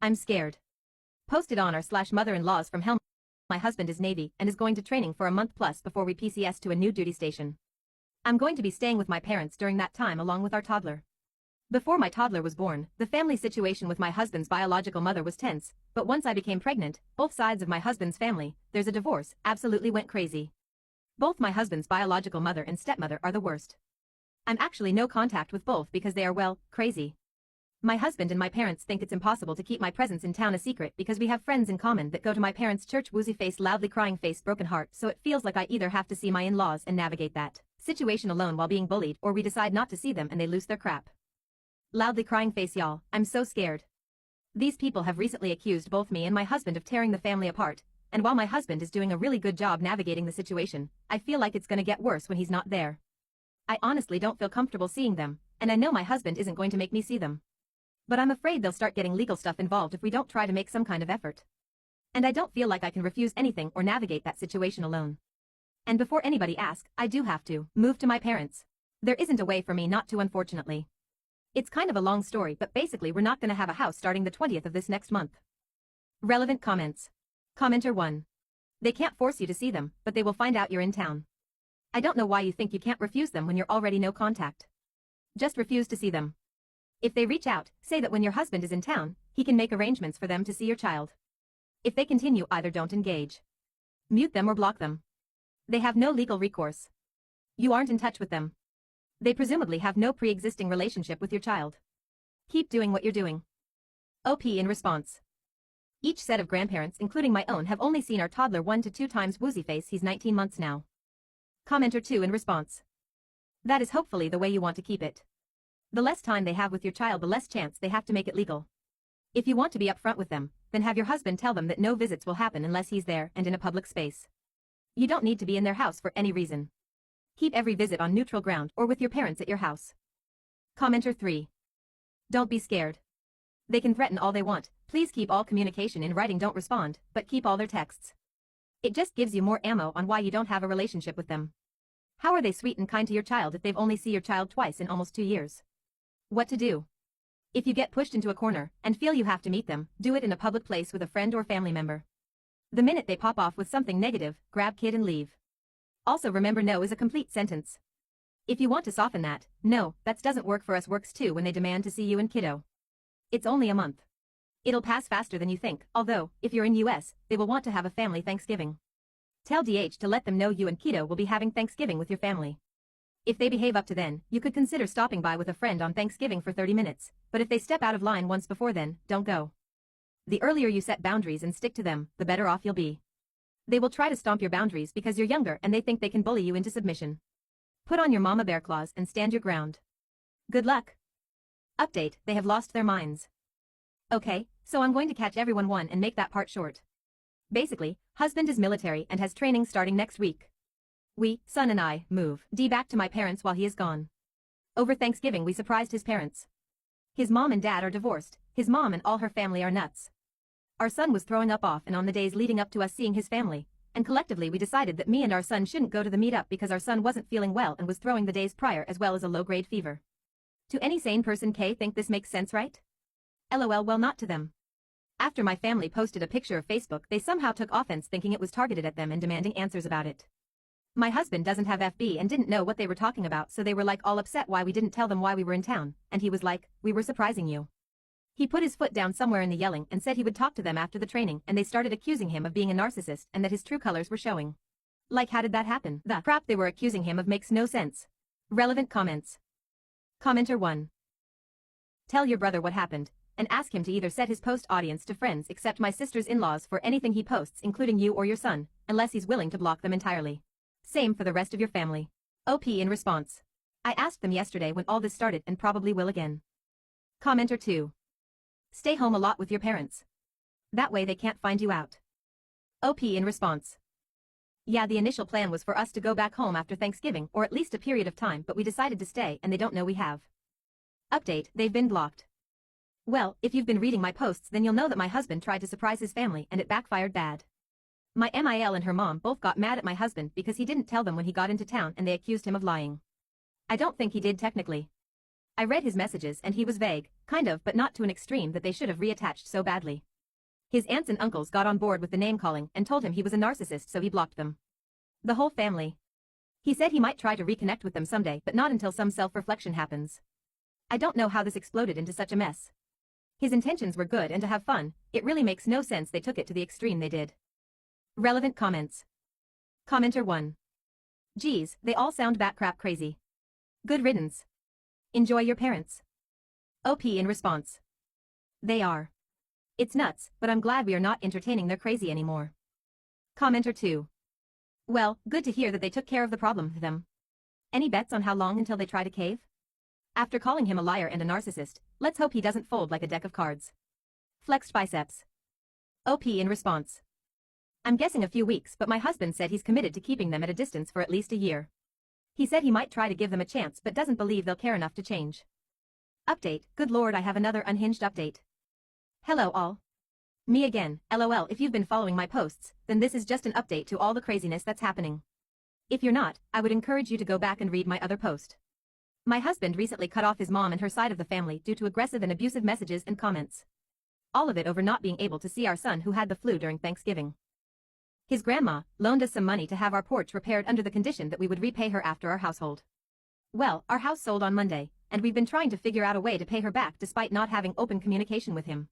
I'm scared. Posted on r/mother-in-laws from hell. My husband is Navy and is going to training for a month plus before we PCS to a new duty station. I'm going to be staying with my parents during that time along with our toddler. Before my toddler was born, the family situation with my husband's biological mother was tense, but once I became pregnant, both sides of my husband's family, there's a divorce, absolutely went crazy. Both my husband's biological mother and stepmother are the worst. I'm actually no contact with both because they are, well, crazy. My husband and my parents think it's impossible to keep my presence in town a secret because we have friends in common that go to my parents' church. Woozy face, loudly crying face, broken heart, so it feels like I either have to see my in-laws and navigate that situation alone while being bullied, or we decide not to see them and they lose their crap. Loudly crying face, y'all, I'm so scared. These people have recently accused both me and my husband of tearing the family apart, and while my husband is doing a really good job navigating the situation, I feel like it's gonna get worse when he's not there. I honestly don't feel comfortable seeing them, and I know my husband isn't going to make me see them. But I'm afraid they'll start getting legal stuff involved if we don't try to make some kind of effort. And I don't feel like I can refuse anything or navigate that situation alone. And before anybody asks, I do have to move to my parents. There isn't a way for me not to, unfortunately. It's kind of a long story, but basically we're not gonna have a house starting the 20th of this next month. Relevant comments. Commenter 1. They can't force you to see them, but they will find out you're in town. I don't know why you think you can't refuse them when you're already no contact. Just refuse to see them. If they reach out, say that when your husband is in town, he can make arrangements for them to see your child. If they continue, either don't engage. Mute them or block them. They have no legal recourse. You aren't in touch with them. They presumably have no pre-existing relationship with your child. Keep doing what you're doing. OP in response. Each set of grandparents, including my own, have only seen our toddler 1 to 2 times. Woozy face, he's 19 months now. Commenter 2 in response. That is hopefully the way you want to keep it. The less time they have with your child, the less chance they have to make it legal. If you want to be upfront with them, then have your husband tell them that no visits will happen unless he's there and in a public space. You don't need to be in their house for any reason. Keep every visit on neutral ground or with your parents at your house. Commenter 3. Don't be scared. They can threaten all they want. Please keep all communication in writing. Don't respond, but keep all their texts. It just gives you more ammo on why you don't have a relationship with them. How are they sweet and kind to your child if they've only seen your child twice in almost 2 years? What to do? If you get pushed into a corner and feel you have to meet them, do it in a public place with a friend or family member. The minute they pop off with something negative, grab kid and leave. Also remember, no is a complete sentence. If you want to soften that, no, that doesn't work for us, works too when they demand to see you and kiddo. It's only a month. It'll pass faster than you think, although, if you're in US, they will want to have a family Thanksgiving. Tell DH to let them know you and kiddo will be having Thanksgiving with your family. If they behave up to then, you could consider stopping by with a friend on Thanksgiving for 30 minutes, but if they step out of line once before then, don't go. The earlier you set boundaries and stick to them, the better off you'll be. They will try to stomp your boundaries because you're younger and they think they can bully you into submission. Put on your mama bear claws and stand your ground. Good luck. Update, they have lost their minds. Okay, so I'm going to catch everyone one and make that part short. Basically, husband is military and has training starting next week. We, son and I, move D back to my parents while he is gone. Over Thanksgiving we surprised his parents. His mom and dad are divorced, his mom and all her family are nuts. Our son was throwing up off and on the days leading up to us seeing his family, and collectively we decided that me and our son shouldn't go to the meetup because our son wasn't feeling well and was throwing the days prior as well as a low-grade fever. To any sane person think this makes sense, right? LOL, well, not to them. After my family posted a picture of Facebook, they somehow took offense thinking it was targeted at them and demanding answers about it. My husband doesn't have FB and didn't know what they were talking about, so they were like all upset why we didn't tell them why we were in town, and he was like, we were surprising you. He put his foot down somewhere in the yelling and said he would talk to them after the training, and they started accusing him of being a narcissist and that his true colors were showing. Like, how did that happen? The crap they were accusing him of makes no sense. Relevant comments. Commenter 1. Tell your brother what happened, and ask him to either set his post audience to friends except my sister's in-laws for anything he posts, including you or your son, unless he's willing to block them entirely. Same for the rest of your family. OP in response. I asked them yesterday when all this started and probably will again. Commenter 2. Stay home a lot with your parents. That way they can't find you out. OP in response. Yeah, the initial plan was for us to go back home after Thanksgiving or at least a period of time, but we decided to stay and they don't know we have. Update, they've been blocked. Well, if you've been reading my posts then you'll know that my husband tried to surprise his family and it backfired bad. My MIL and her mom both got mad at my husband because he didn't tell them when he got into town and they accused him of lying. I don't think he did technically. I read his messages and he was vague, kind of, but not to an extreme that they should have reattached so badly. His aunts and uncles got on board with the name-calling and told him he was a narcissist, so he blocked them. The whole family. He said he might try to reconnect with them someday, but not until some self-reflection happens. I don't know how this exploded into such a mess. His intentions were good and to have fun, it really makes no sense they took it to the extreme they did. Relevant comments. Commenter 1. Geez, they all sound batcrap crazy. Good riddance. Enjoy your parents. OP in response. They are. It's nuts, but I'm glad we are not entertaining their crazy anymore. Commenter 2. Well, good to hear that they took care of the problem, them. Any bets on how long until they try to cave? After calling him a liar and a narcissist, let's hope he doesn't fold like a deck of cards. Flexed biceps. OP in response. I'm guessing a few weeks, but my husband said he's committed to keeping them at a distance for at least a year. He said he might try to give them a chance but doesn't believe they'll care enough to change. Update, good lord, I have another unhinged update. Hello all. Me again, lol. If you've been following my posts, then this is just an update to all the craziness that's happening. If you're not, I would encourage you to go back and read my other post. My husband recently cut off his mom and her side of the family due to aggressive and abusive messages and comments. All of it over not being able to see our son who had the flu during Thanksgiving. His grandma loaned us some money to have our porch repaired under the condition that we would repay her after our household. Well, our house sold on Monday, and we've been trying to figure out a way to pay her back despite not having open communication with him.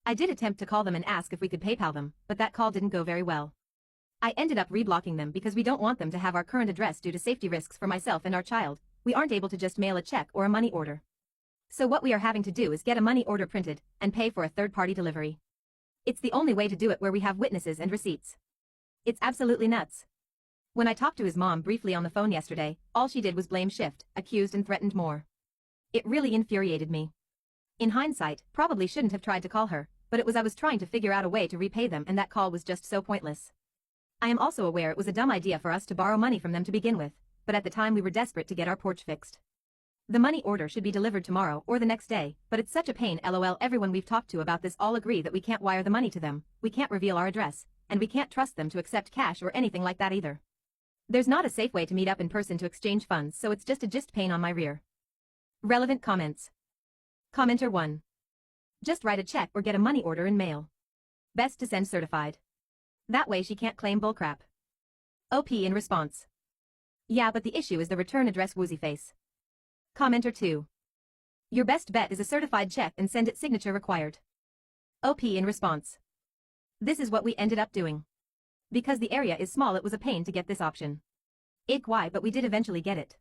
I did attempt to call them and ask if we could PayPal them, but that call didn't go very well. I ended up reblocking them because we don't want them to have our current address due to safety risks for myself and our child. We aren't able to just mail a check or a money order. So what we are having to do is get a money order printed and pay for a third-party delivery. It's the only way to do it where we have witnesses and receipts. It's absolutely nuts. When I talked to his mom briefly on the phone yesterday, all she did was blame shift, accused and threatened more. It really infuriated me. In hindsight, probably shouldn't have tried to call her, but it was I was trying to figure out a way to repay them and that call was just so pointless. I am also aware it was a dumb idea for us to borrow money from them to begin with, but at the time we were desperate to get our porch fixed. The money order should be delivered tomorrow or the next day, but it's such a pain, lol. Everyone we've talked to about this all agree that we can't wire the money to them, we can't reveal our address, and we can't trust them to accept cash or anything like that either. There's not a safe way to meet up in person to exchange funds, so it's just a pain on my rear. Relevant comments. Commenter 1. Just write a check or get a money order in mail. Best to send certified. That way she can't claim bullcrap. OP in response. Yeah, but the issue is the return address, woozy face. Commenter 2. Your best bet is a certified check and send it signature required. OP in response. This is what we ended up doing. Because the area is small, it was a pain to get this option. Why, but we did eventually get it.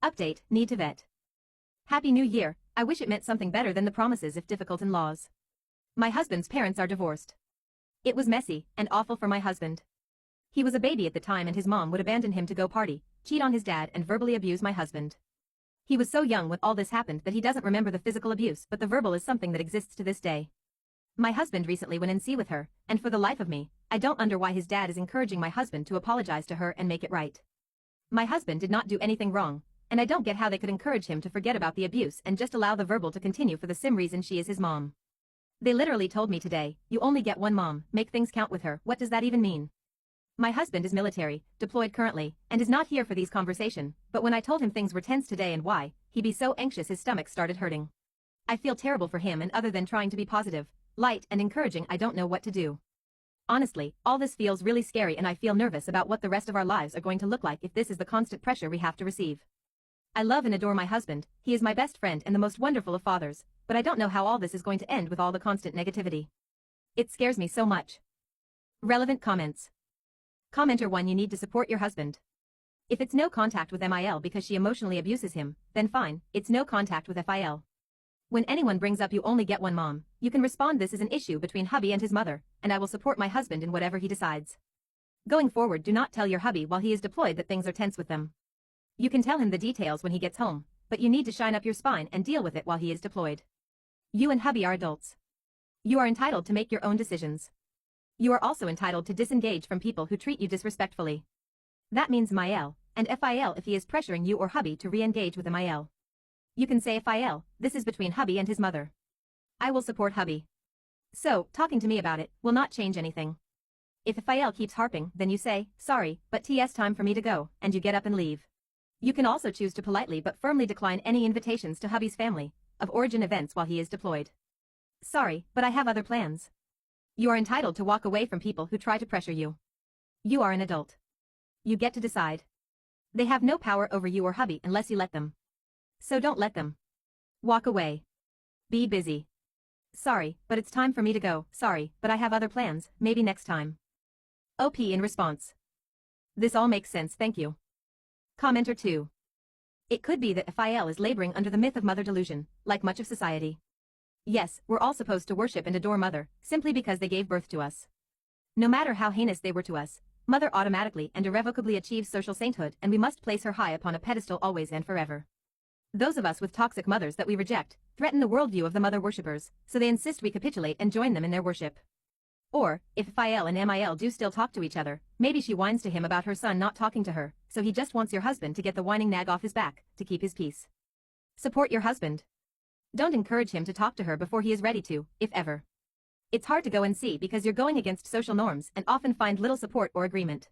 Update, need to vet. Happy New Year, I wish it meant something better than the promises if difficult in laws. My husband's parents are divorced. It was messy and awful for my husband. He was a baby at the time and his mom would abandon him to go party, cheat on his dad and verbally abuse my husband. He was so young when all this happened that he doesn't remember the physical abuse, but the verbal is something that exists to this day. My husband recently went in see with her, and for the life of me, I don't under why his dad is encouraging my husband to apologize to her and make it right. My husband did not do anything wrong, and I don't get how they could encourage him to forget about the abuse and just allow the verbal to continue for the sim reason she is his mom. They literally told me today, you only get one mom, make things count with her. What does that even mean? My husband is military, deployed currently, and is not here for these conversation, but when I told him things were tense today and why, he'd be so anxious his stomach started hurting. I feel terrible for him, and other than trying to be positive, light and encouraging, I don't know what to do. Honestly, all this feels really scary and I feel nervous about what the rest of our lives are going to look like if this is the constant pressure we have to receive. I love and adore my husband, he is my best friend and the most wonderful of fathers, but I don't know how all this is going to end with all the constant negativity. It scares me so much. Relevant comments. Commenter 1. You need to support your husband. If it's no contact with MIL because she emotionally abuses him, then fine, it's no contact with FIL. When anyone brings up you only get one mom, you can respond this is an issue between hubby and his mother, and I will support my husband in whatever he decides. Going forward, do not tell your hubby while he is deployed that things are tense with them. You can tell him the details when he gets home, but you need to shine up your spine and deal with it while he is deployed. You and hubby are adults. You are entitled to make your own decisions. You are also entitled to disengage from people who treat you disrespectfully. That means MIL, and FIL if he is pressuring you or hubby to re-engage with MIL. You can say FIL, this is between hubby and his mother. I will support hubby. So, talking to me about it will not change anything. If FIL keeps harping, then you say, sorry, but TS time for me to go, and you get up and leave. You can also choose to politely but firmly decline any invitations to hubby's family of origin events while he is deployed. Sorry, but I have other plans. You are entitled to walk away from people who try to pressure you. You are an adult. You get to decide. They have no power over you or hubby unless you let them. So don't let them. Walk away. Be busy. Sorry, but it's time for me to go. Sorry, but I have other plans, maybe next time. OP in response. This all makes sense, thank you. Commenter 2. It could be that FIL is laboring under the myth of mother delusion, like much of society. Yes, we're all supposed to worship and adore mother, simply because they gave birth to us. No matter how heinous they were to us, mother automatically and irrevocably achieves social sainthood, and we must place her high upon a pedestal always and forever. Those of us with toxic mothers that we reject threaten the worldview of the mother worshippers, so they insist we capitulate and join them in their worship. Or, if FIL and MIL do still talk to each other, maybe she whines to him about her son not talking to her, so he just wants your husband to get the whining nag off his back, to keep his peace. Support your husband. Don't encourage him to talk to her before he is ready to, if ever. It's hard to go and see because you're going against social norms and often find little support or agreement.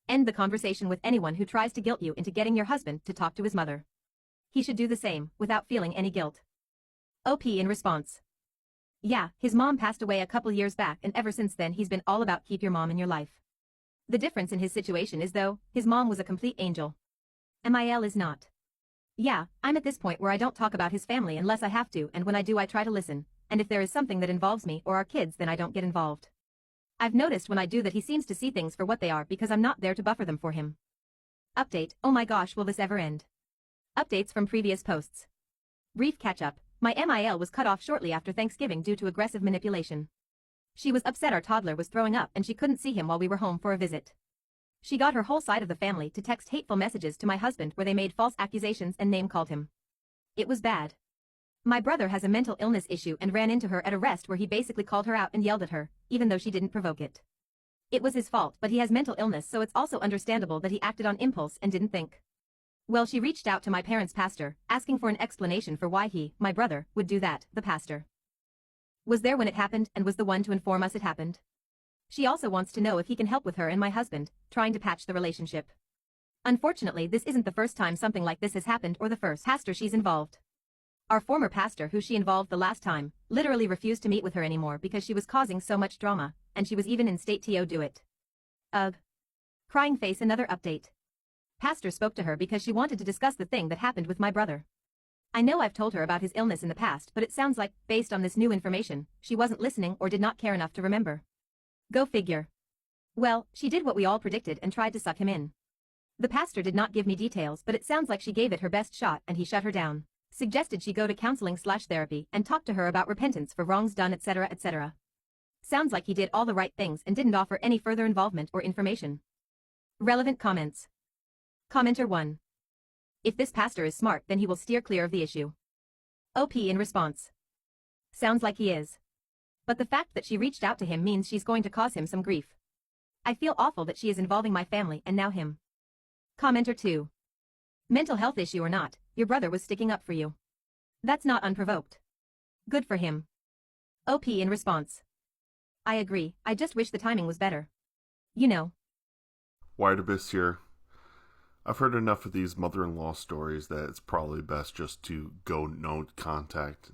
End the conversation with anyone who tries to guilt you into getting your husband to talk to his mother. He should do the same, without feeling any guilt. OP in response. Yeah, his mom passed away a couple years back, and ever since then he's been all about keep your mom in your life. The difference in his situation is though, his mom was a complete angel. MIL is not. Yeah, I'm at this point where I don't talk about his family unless I have to, and when I do I try to listen, and if there is something that involves me or our kids then I don't get involved. I've noticed when I do that he seems to see things for what they are because I'm not there to buffer them for him. Update, oh my gosh, will this ever end? Updates from previous posts. Brief catch-up, my MIL was cut off shortly after Thanksgiving due to aggressive manipulation. She was upset our toddler was throwing up and she couldn't see him while we were home for a visit. She got her whole side of the family to text hateful messages to my husband where they made false accusations and name-called him. It was bad. My brother has a mental illness issue and ran into her at a rest where he basically called her out and yelled at her, even though she didn't provoke it. It was his fault, but he has mental illness, so it's also understandable that he acted on impulse and didn't think. Well, she reached out to my parents' pastor, asking for an explanation for why he, my brother, would do that. The pastor was there when it happened and was the one to inform us it happened. She also wants to know if he can help with her and my husband, trying to patch the relationship. Unfortunately, this isn't the first time something like this has happened or the first pastor she's involved. Our former pastor who she involved the last time, literally refused to meet with her anymore because she was causing so much drama, and she was even in state to do it. Ugh. Crying face. Another update. Pastor spoke to her because she wanted to discuss the thing that happened with my brother. I know I've told her about his illness in the past, but it sounds like, based on this new information, she wasn't listening or did not care enough to remember. Go figure. Well, she did what we all predicted and tried to suck him in. The pastor did not give me details, but it sounds like she gave it her best shot and he shut her down. Suggested she go to counseling/therapy and talk to her about repentance for wrongs done, etc., etc. Sounds like he did all the right things and didn't offer any further involvement or information. Relevant comments. Commenter 1. If this pastor is smart, then he will steer clear of the issue. OP in response. Sounds like he is. But the fact that she reached out to him means she's going to cause him some grief. I feel awful that she is involving my family and now him. Commenter 2. Mental health issue or not, your brother was sticking up for you. That's not unprovoked. Good for him. OP in response. I agree, I just wish the timing was better. You know. Wideabyss here. I've heard enough of these mother-in-law stories that it's probably best just to go no contact.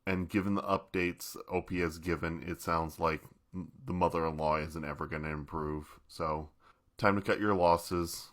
And given the updates OP has given, it sounds like the mother-in-law isn't ever going to improve. So, time to cut your losses.